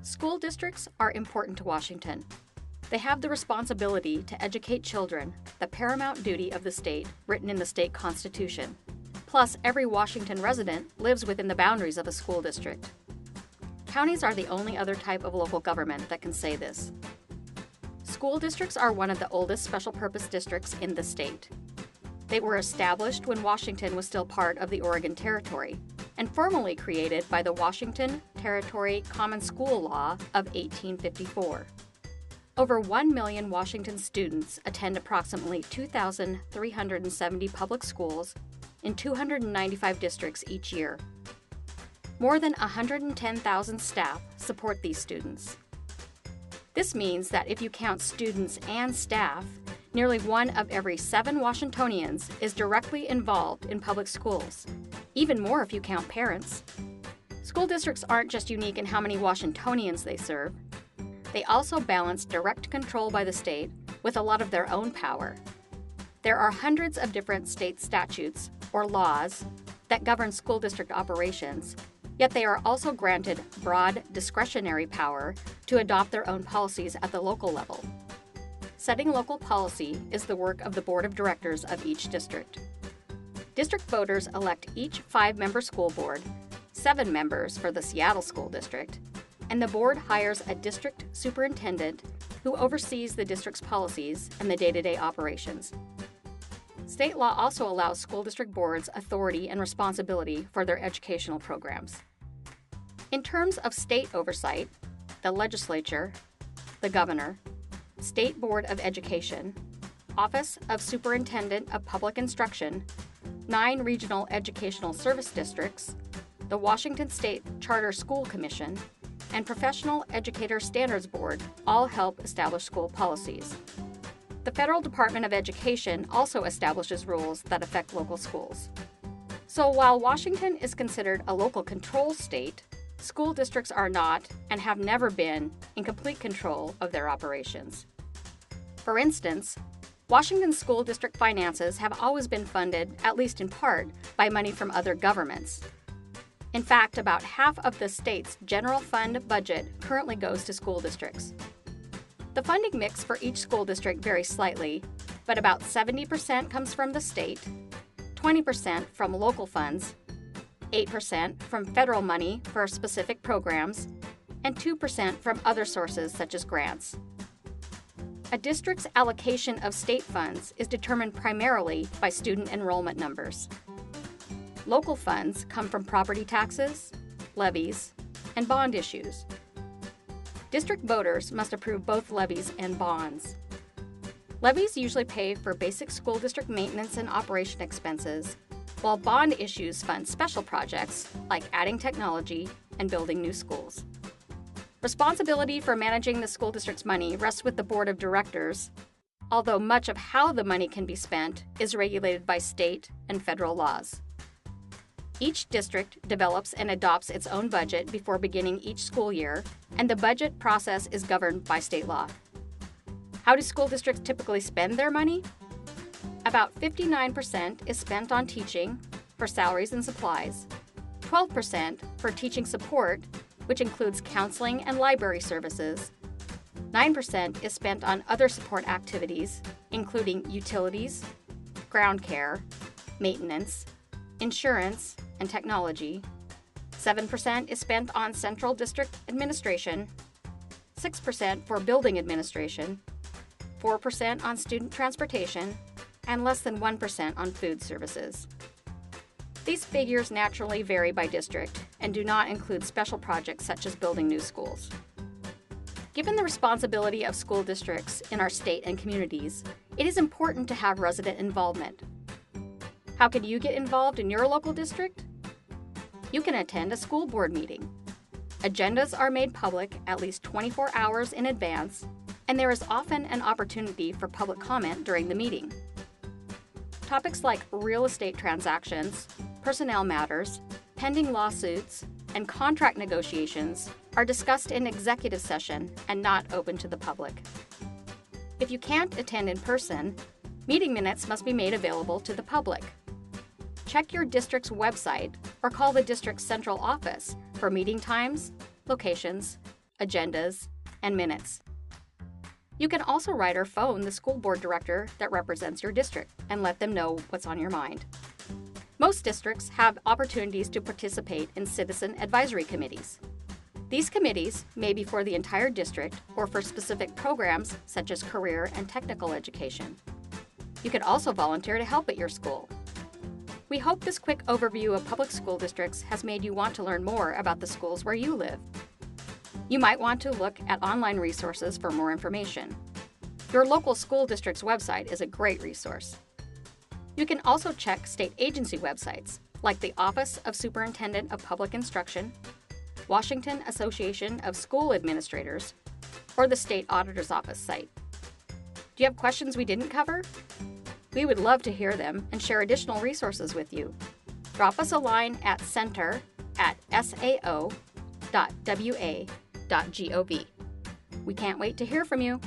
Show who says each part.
Speaker 1: School districts are important to Washington. They have the responsibility to educate children, the paramount duty of the state written in the state constitution. Plus, every Washington resident lives within the boundaries of a school district. Counties are the only other type of local government that can say this. School districts are one of the oldest special purpose districts in the state. They were established when Washington was still part of the Oregon Territory and formally created by the Washington Territory Common School Law of 1854. Over 1 million Washington students attend approximately 2,370 public schools in 295 districts each year. More than 110,000 staff support these students. This means that if you count students and staff, nearly 1 of every 7 Washingtonians is directly involved in public schools, even more if you count parents. School districts aren't just unique in how many Washingtonians they serve. They also balance direct control by the state with a lot of their own power. There are hundreds of different state statutes, or laws, that govern school district operations, yet they are also granted broad discretionary power to adopt their own policies at the local level. Setting local policy is the work of the board of directors of each district. District voters elect each 5-member school board, 7 members for the Seattle School District, and the board hires a district superintendent who oversees the district's policies and the day-to-day operations. State law also allows school district boards authority and responsibility for their educational programs. In terms of state oversight, the legislature, the governor, State Board of Education, Office of Superintendent of Public Instruction, 9 regional educational service districts, the Washington State Charter School Commission, and Professional Educator Standards Board all help establish school policies. The Federal Department of Education also establishes rules that affect local schools. So while Washington is considered a local control state, school districts are not, and have never been, in complete control of their operations. For instance, Washington's school district finances have always been funded, at least in part, by money from other governments. In fact, about half of the state's general fund budget currently goes to school districts. The funding mix for each school district varies slightly, but about 70% comes from the state, 20% from local funds, 8% from federal money for specific programs, and 2% from other sources such as grants. A district's allocation of state funds is determined primarily by student enrollment numbers. Local funds come from property taxes, levies, and bond issues. District voters must approve both levies and bonds. Levies usually pay for basic school district maintenance and operation expenses, while bond issues fund special projects like adding technology and building new schools. Responsibility for managing the school district's money rests with the board of directors, although much of how the money can be spent is regulated by state and federal laws. Each district develops and adopts its own budget before beginning each school year, and the budget process is governed by state law. How do school districts typically spend their money? About 59% is spent on teaching, for salaries and supplies, 12% for teaching support, which includes counseling and library services, 9% is spent on other support activities, including utilities, ground care, maintenance, insurance, and technology, 7% is spent on central district administration, 6% for building administration, 4% on student transportation, and less than 1% on food services. These figures naturally vary by district and do not include special projects such as building new schools. Given the responsibility of school districts in our state and communities, it is important to have resident involvement. How can you get involved in your local district? You can attend a school board meeting. Agendas are made public at least 24 hours in advance, and there is often an opportunity for public comment during the meeting. Topics like real estate transactions, personnel matters, pending lawsuits, and contract negotiations are discussed in executive session and not open to the public. If you can't attend in person, meeting minutes must be made available to the public. Check your district's website or call the district's central office for meeting times, locations, agendas, and minutes. You can also write or phone the school board director that represents your district and let them know what's on your mind. Most districts have opportunities to participate in citizen advisory committees. These committees may be for the entire district or for specific programs such as career and technical education. You can also volunteer to help at your school. We hope this quick overview of public school districts has made you want to learn more about the schools where you live. You might want to look at online resources for more information. Your local school district's website is a great resource. You can also check state agency websites like the Office of Superintendent of Public Instruction, Washington Association of School Administrators, or the State Auditor's Office site. Do you have questions we didn't cover? We would love to hear them and share additional resources with you. Drop us a line at center@sao.wa.gov. We can't wait to hear from you.